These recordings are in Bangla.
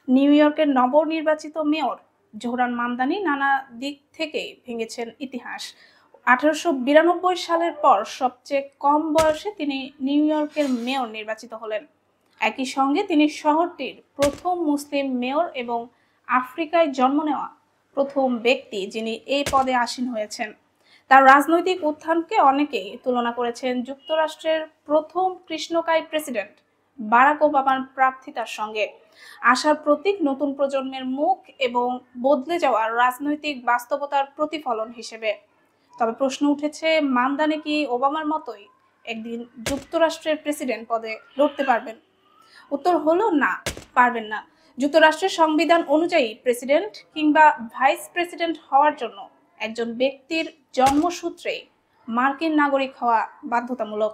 নিউ ইয়র্কের নবনির্বাচিত মেয়র জোহরান মামদানি নানা দিক থেকে ভেঙেছেন ইতিহাস। 1892 সালের পর সবচেয়ে কম বয়সে তিনি নিউ ইয়র্কের মেয়র নির্বাচিত হলেন। একই সঙ্গে তিনি শহরটির প্রথম মুসলিম মেয়র এবং আফ্রিকায় জন্ম নেওয়া প্রথম ব্যক্তি যিনি এই পদে আসীন হয়েছেন। তার রাজনৈতিক উত্থানকে অনেকেই তুলনা করেছেন যুক্তরাষ্ট্রের প্রথম কৃষ্ণকায় প্রেসিডেন্ট বারাক ওবামার প্রার্থিতার সঙ্গে। আশার প্রতীক, নতুন প্রজন্মের মুখ এবং বদলে যাওয়া রাজনৈতিক বাস্তবতার প্রতিফলন হিসেবে। তবে প্রশ্ন উঠেছে, মামদানি কি ওবামার মতোই একদিন যুক্তরাষ্ট্রের প্রেসিডেন্ট পদে লড়তে পারবেন? উত্তর হলো না, পারবেন না। যুক্তরাষ্ট্রের সংবিধান অনুযায়ী প্রেসিডেন্ট কিংবা ভাইস প্রেসিডেন্ট হওয়ার জন্য একজন ব্যক্তির জন্মসূত্রেই মার্কিন নাগরিক হওয়া বাধ্যতামূলক।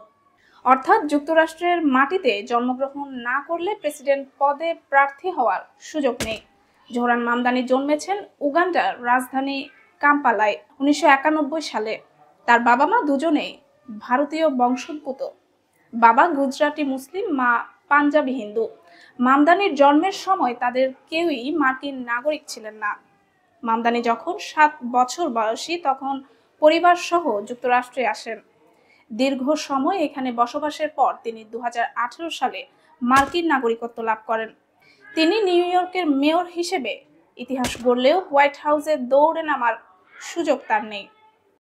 অর্থাৎ যুক্তরাষ্ট্রের মাটিতে জন্মগ্রহণ না করলে প্রেসিডেন্ট পদে প্রার্থী হওয়ার সুযোগ নেই। জোহরান মামদানি জন্মেছেন উগান্ডার রাজধানী কাম্পালায় 1991 সালে। তার বাবা মা দুজনেই ভারতীয় বংশোদ্ভূত। বাবা গুজরাটি মুসলিম, মা পাঞ্জাবি হিন্দু। মামদানির জন্মের সময় তাদের কেউই মার্কিন নাগরিক ছিলেন না। মামদানি যখন 7 বছর বয়সী তখন পরিবার সহ যুক্তরাষ্ট্রে আসেন। দীর্ঘ সময় এখানে বসবাসের পর তিনি 2018 সালে মার্কিন নাগরিকত্ব লাভ করেন। তিনি নিউ ইয়র্কের মেয়র হিসেবে ইতিহাস গড়লেও হোয়াইট হাউসে দৌড়ে নামার সুযোগ তার নেই।